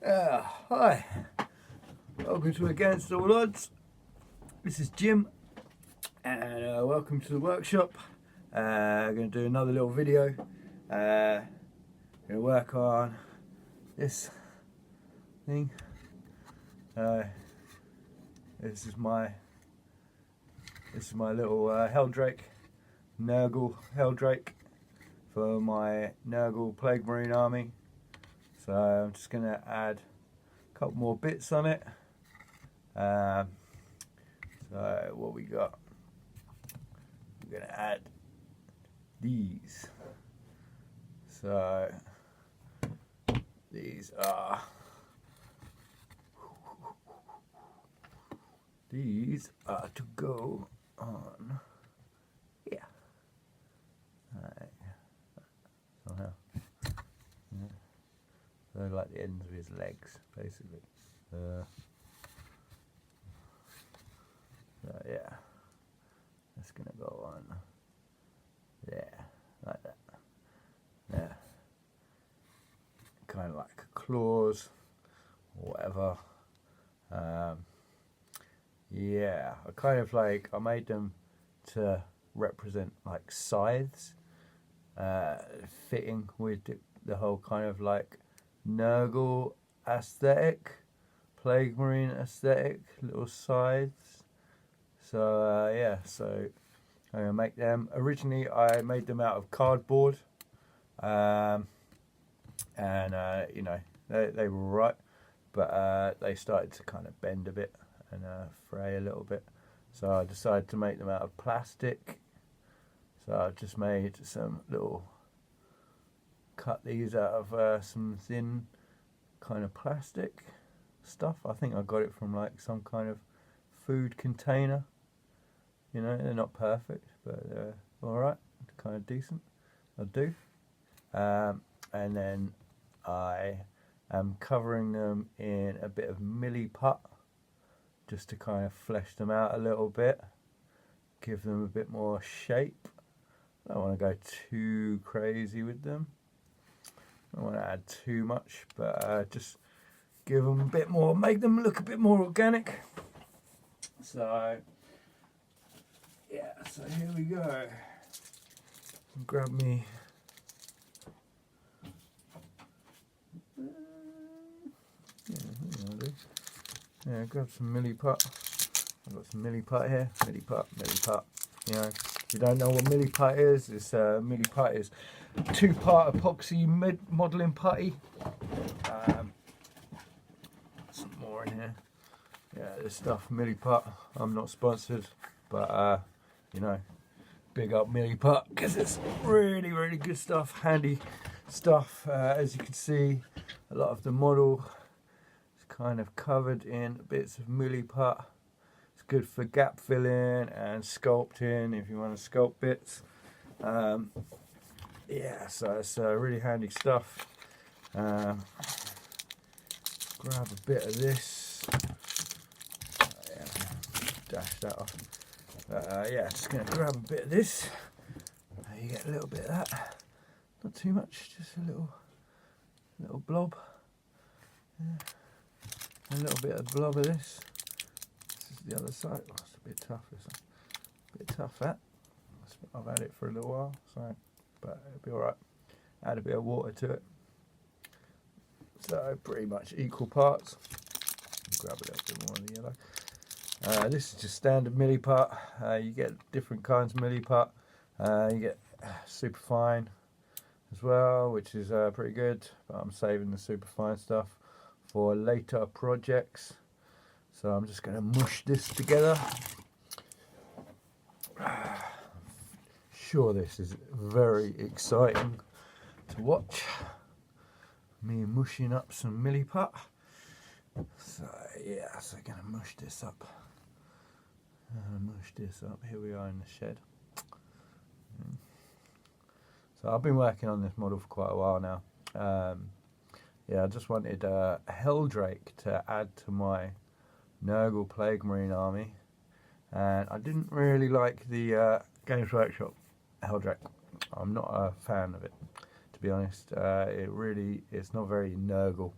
Hi, welcome to Against All Odds. This is Jim, and welcome to the workshop. I'm going to do another little video. Going to work on this thing. This is my little Heldrake, Nurgle Heldrake, for my Nurgle Plague Marine army. So I'm just going to add a couple more bits on it. So what we got? We're going to add these. So these are to go on here. Somehow. Yeah. So like the ends of his legs, basically. So yeah, that's gonna go on there, like that. Yeah, kind of like claws or whatever. Yeah, I made them to represent like scythes, fitting with the whole kind of like Nurgle aesthetic, Plague Marine aesthetic, little scythes. So yeah, so I'm gonna make them. Originally I made them out of cardboard, and you know, they were right, but they started to kind of bend a bit and fray a little bit, so I decided to make them out of plastic. So I've just made some little, cut these out of some thin kind of plastic stuff. I think I got it from like some kind of food container. You know, they're not perfect, but they're alright, kind of decent. I'll do. And then I am covering them in a bit of milliput, just to kind of flesh them out a little bit, give them a bit more shape. I don't want to go too crazy with them. I don't want to add too much, but just give them a bit more, make them look a bit more organic. So yeah, so here we go. Grab me. Yeah, grab some milliput. I've got some milliput here. Milliput. You know, if you don't know what milliput is, it's milliput is 2-part epoxy modelling putty. Some more in here. Yeah, this stuff, milliput. I'm not sponsored, but you know, big up milliput because it's really, really good stuff, handy stuff. As you can see, a lot of the model is kind of covered in bits of milliput. It's good for gap filling and sculpting if you want to sculpt bits. Yeah, so it's really handy stuff. Grab a bit of this. Yeah, dash that off. Yeah, just going to grab a bit of this. You get a little bit of that. Not too much, just a little blob. Yeah. A little bit of blob of this. This is the other side. Oh, it's a bit tough, this one. A bit tough, that. I've had it for a little while, so, but it'll be alright. Add a bit of water to it. So pretty much equal parts. Grab a little bit more of the yellow. This is just standard milliput. You get different kinds of milliput. You get super fine as well, which is pretty good, but I'm saving the super fine stuff for later projects. So I'm just going to mush this together. Sure, this is very exciting to watch. Me mushing up some milliput. So yeah, so I'm going to mush this up. Here we are in the shed. So I've been working on this model for quite a while now. Yeah, I just wanted a Heldrake to add to my Nurgle Plague Marine army, and I didn't really like the Games Workshop Heldrake. I'm not a fan of it, to be honest. It's not very Nurgle.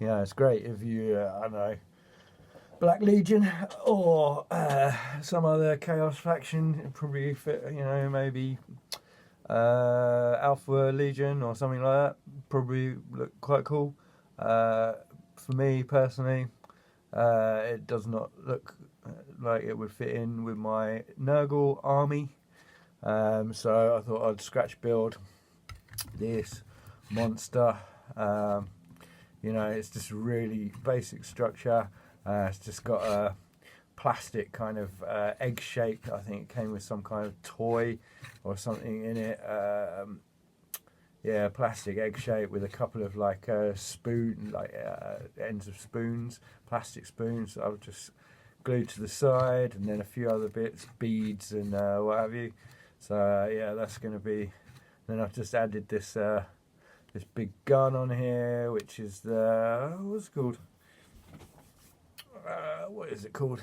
Yeah, it's great if you, I don't know, Black Legion or some other Chaos faction. It'd probably fit, you know, maybe Alpha Legion or something like that. Probably look quite cool. For me personally, it does not look like it would fit in with my Nurgle army. So I thought I'd scratch build this monster. You know, it's just really basic structure. It's just got a plastic kind of egg shape. I think it came with some kind of toy or something in it. Yeah, plastic egg shape with a couple of like ends of spoons, plastic spoons. I've just glued to the side, and then a few other bits, beads and what have you. So yeah, that's going to be. Then I've just added this this big gun on here, which is the what's it called? What is it called?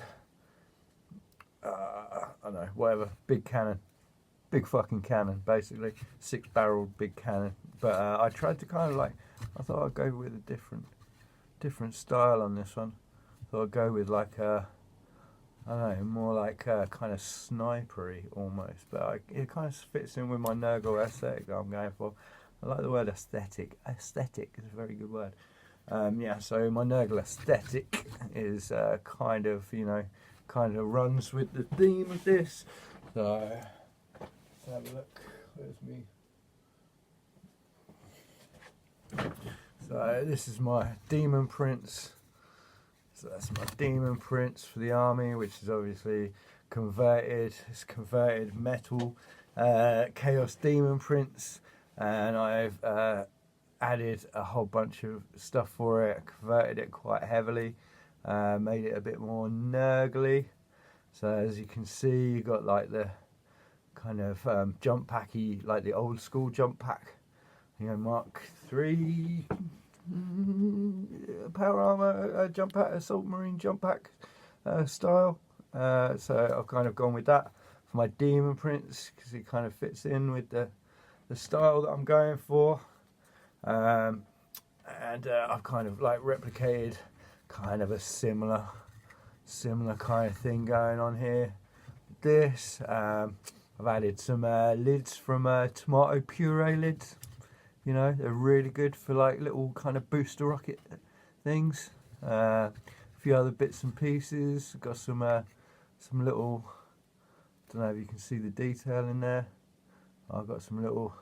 I don't know. Whatever. Big cannon. Big fucking cannon, basically. 6-barreled big cannon. But I tried to kind of like. I thought I'd go with a different style on this one. Thought I'd go with like a. I don't know, more like kind of snipery almost, but it kind of fits in with my Nurgle aesthetic that I'm going for. I like the word aesthetic. Aesthetic is a very good word. Yeah, so my Nurgle aesthetic is kind of, you know, kind of runs with the theme of this. So let's have a look. Where's me? So this is my Demon Prince. So that's my Demon Prince for the army, which is obviously converted. It's converted metal Chaos Demon Prince, and I've added a whole bunch of stuff for it. Converted it quite heavily, made it a bit more Nurgly. So as you can see, you got like the kind of jump packy, like the old school jump pack, you know, Mark III. Power armor jump pack, assault marine jump pack style. So I've kind of gone with that for my Demon Prince because it kind of fits in with the style that I'm going for. And I've kind of like replicated kind of a similar kind of thing going on here. This I've added some lids from tomato puree lids. You know, they're really good for like little kind of booster rocket things. A few other bits and pieces. Got some little. Don't know if you can see the detail in there. I've got some little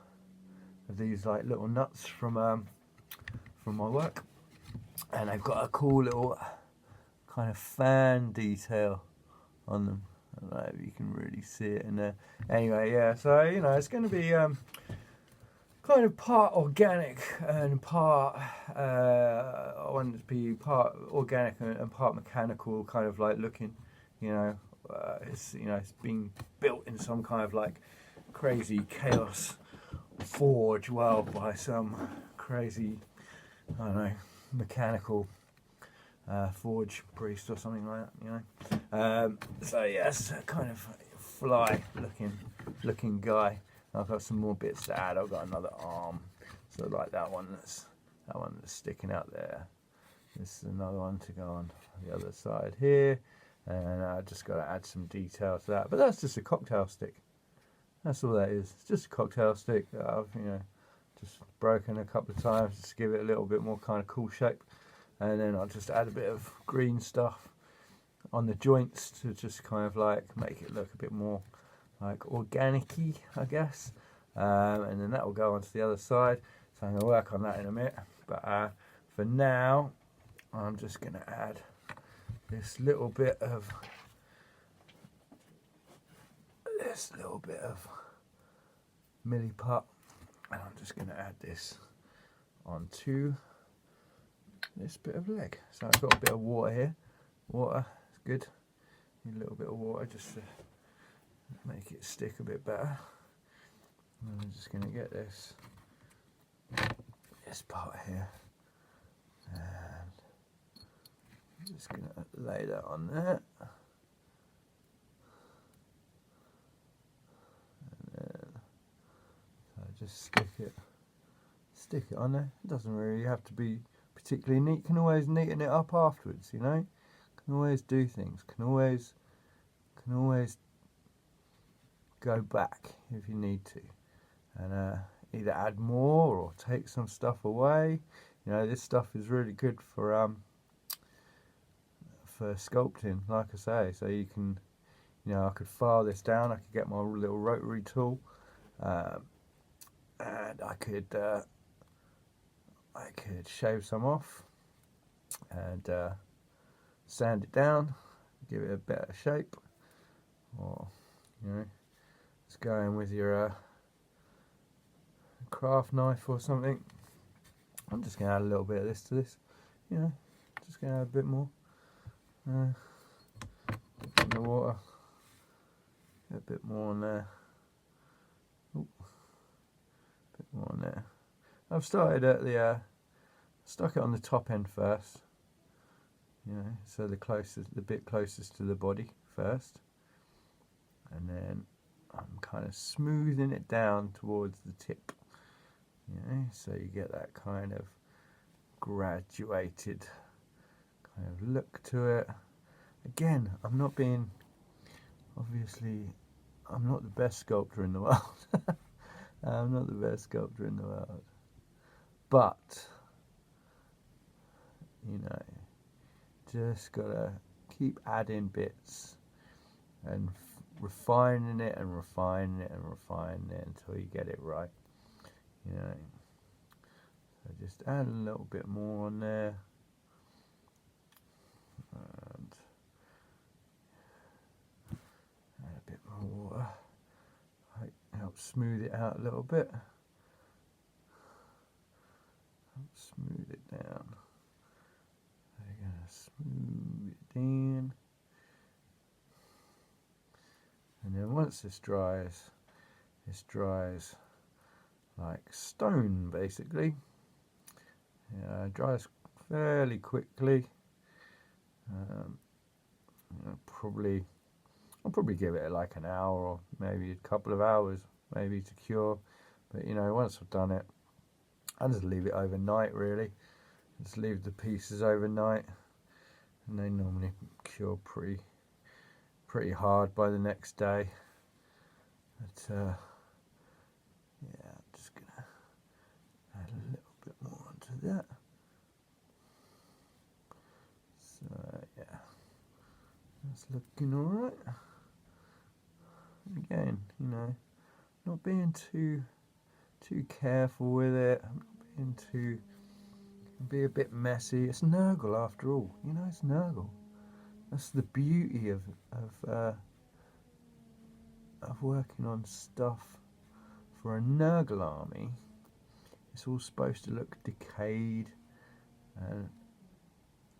of these like little nuts from my work, and they've got a cool little kind of fan detail on them. I don't know if you can really see it in there. Anyway, yeah. So you know, it's going to be. Kind of part organic and part I want it to be part organic and part mechanical, kind of like looking, you know, it's being built in some kind of like crazy chaos forge, well, by some crazy, I don't know, mechanical forge priest or something like that, you know. So yeah, it's a kind of fly looking guy. I've got some more bits to add. I've got another arm, so like that one that's sticking out there. This is another one to go on the other side here, and I just got to add some detail to that. But that's just a cocktail stick. That's all that is. It's just a cocktail stick that I've just broken a couple of times just to give it a little bit more kind of cool shape, and then I'll just add a bit of green stuff on the joints to just kind of like make it look a bit more like organic-y, I guess, and then that will go onto the other side. So I'm going to work on that in a minute. But for now, I'm just going to add this little bit of milliput, and I'm just going to add this onto this bit of leg. So I've got a bit of water here. Water is good. Need a little bit of water just to make it stick a bit better. And I'm just going to get this part here, and I'm just going to lay that on there, and then so just stick it on there. It doesn't really have to be particularly neat, can always neaten it up afterwards, you know. Can always do things, can always go back if you need to, and either add more or take some stuff away. You know, this stuff is really good for sculpting, like I say. So you can, you know, I could file this down. I could get my little rotary tool, and I could shave some off and sand it down, give it a better shape, or, you know, just go in with your craft knife or something. I'm just going to add a little bit of this to this, you know, just going to add a bit more in the water, a bit more on there. Ooh, a bit more on there. I've started at the stuck it on the top end first, you know, so the bit closest to the body first, and then I'm kind of smoothing it down towards the tip, you know, so you get that kind of graduated kind of look to it. Again, I'm not the best sculptor in the world. I'm not the best sculptor in the world, but, you know, just gotta keep adding bits and refining it and refining it and refining it until you get it right, you know. So just add a little bit more on there, and add a bit more water, help smooth it out a little bit, help smooth it down. We're gonna smooth it down, and then once this dries like stone, basically. Yeah, it dries fairly quickly. You know, I'll probably give it like an hour or maybe a couple of hours, maybe, to cure. But, you know, once I've done it, I just leave it overnight, really. Just leave the pieces overnight, and they normally cure pretty hard by the next day. But yeah, I'm just gonna add a little bit more onto that. So yeah, that's looking all right. Again, you know, not being too careful with it, be a bit messy. It's Nurgle after all, you know. It's Nurgle. That's the beauty of working on stuff for a Nurgle army. It's all supposed to look decayed and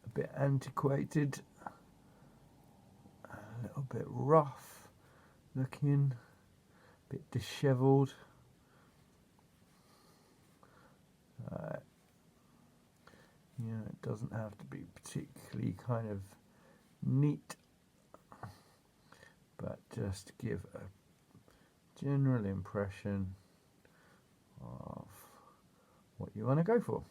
a bit antiquated, a little bit rough looking, a bit dishevelled. You know, it doesn't have to be particularly kind of neat, but just give a general impression of what you want to go for.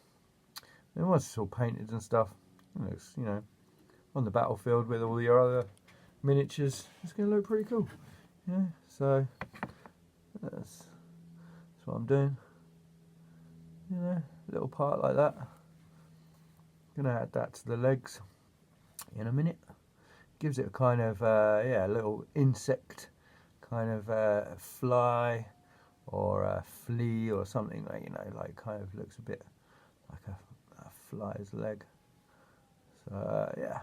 Then once it's all painted and stuff, it looks, you know, on the battlefield with all your other miniatures, it's going to look pretty cool. Yeah, so that's what I'm doing. You know, a little part like that. Gonna add that to the legs in a minute. Gives it a kind of yeah, a little insect kind of fly or a flea or something, like, you know, like kind of looks a bit like a fly's leg. So yeah,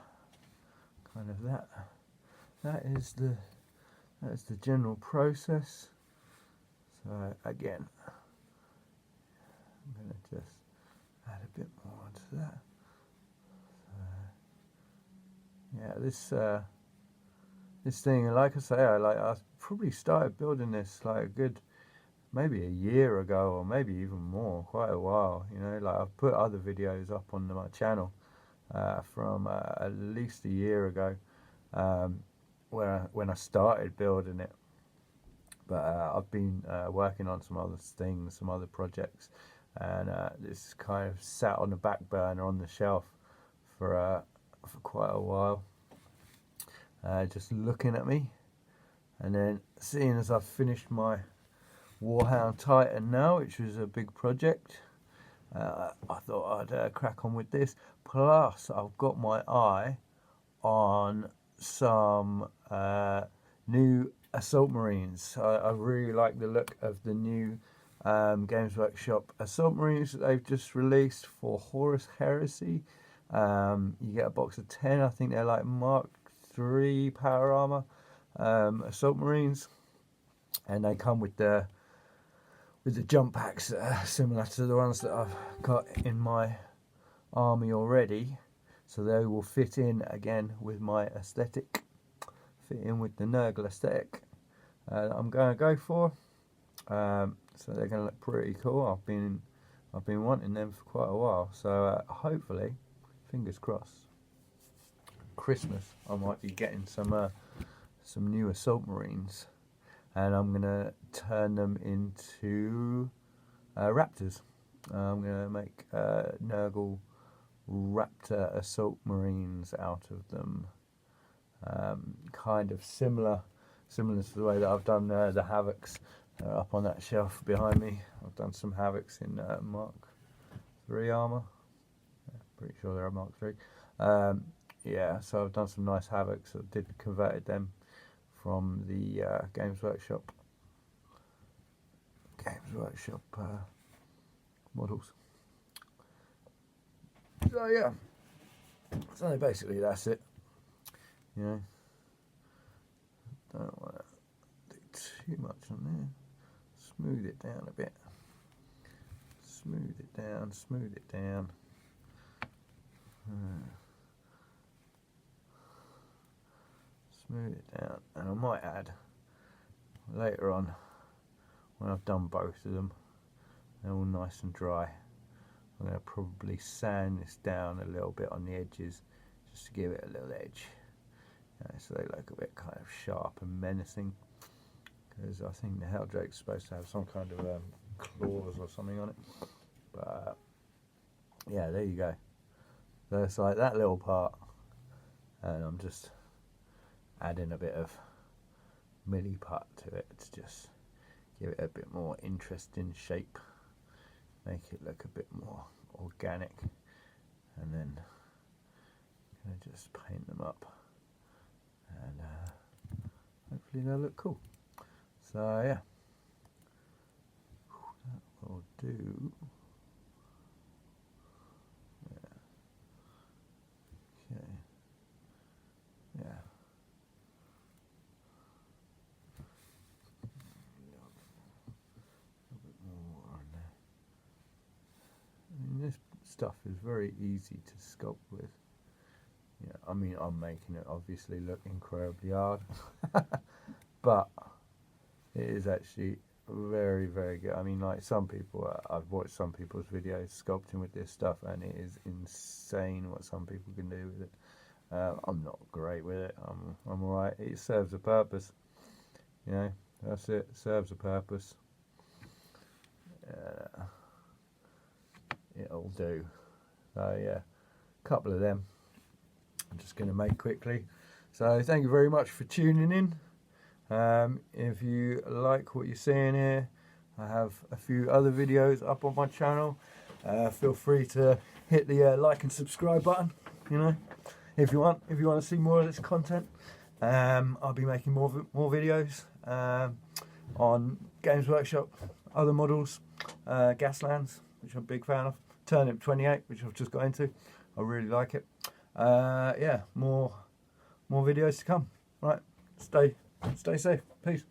kind of that. That is the general process. So again, I'm gonna just add a bit more onto that. Yeah, this thing, like I say, I probably started building this like a good maybe a year ago, or maybe even more, quite a while. You know, like I've put other videos up on my channel from at least a year ago, when I started building it. But I've been working on some other things, some other projects, and this kind of sat on the back burner on the shelf for quite a while, just looking at me. And then seeing as I've finished my Warhound Titan now, which was a big project, I thought I'd crack on with this. Plus I've got my eye on some new Assault Marines. I really like the look of the new Games Workshop Assault Marines that they've just released for Horus Heresy. You get a box of 10, I think they're like Mark III power armor Assault Marines, and they come with the jump packs that are similar to the ones that I've got in my army already, so they will fit in again with my aesthetic, fit in with the Nurgle aesthetic that I'm going to go for. So they're going to look pretty cool. I've been wanting them for quite a while, so hopefully, fingers crossed, Christmas I might be getting some new Assault Marines, and I'm gonna turn them into Raptors. I'm gonna make Nurgle Raptor Assault Marines out of them, kind of similar to the way that I've done the Havocs up on that shelf behind me. I've done some Havocs in Mark III armor. Yeah, pretty sure they're a Mark III. Yeah, so I've done some nice Havocs. I converted them from the Games Workshop models. So yeah, so basically that's it. You know, don't want to do too much on there. Smooth it down a bit. Smooth it down. Smooth it down. Smooth it down, and I might add later on, when I've done both of them, they're all nice and dry, I'm going to probably sand this down a little bit on the edges just to give it a little edge, so they look a bit kind of sharp and menacing, because I think the Heldrake's supposed to have some kind of claws or something on it. But yeah, there you go. So it's like that little part, and I'm just adding a bit of milli putt to it to just give it a bit more interesting shape, make it look a bit more organic, and then I'm going to just paint them up, and hopefully they'll look cool. So yeah, that will do. Yeah. Okay. Yeah. This stuff is very easy to sculpt with. Yeah, I mean, I'm making it obviously look incredibly hard, but it is actually very, very good. I mean, like some people, I've watched some people's videos sculpting with this stuff, and it is insane what some people can do with it. I'm not great with it. I'm alright. It serves a purpose. You know, that's it. It serves a purpose. It'll do. So yeah, a couple of them I'm just going to make quickly. So thank you very much for tuning in. If you like what you're seeing here, I have a few other videos up on my channel. Feel free to hit the like and subscribe button, you know, if you want to see more of this content. I'll be making more videos on Games Workshop, other models, Gaslands, which I'm a big fan of, Turnip 28, which I've just got into. I really like it. Yeah, more videos to come. Right, stay safe. Peace.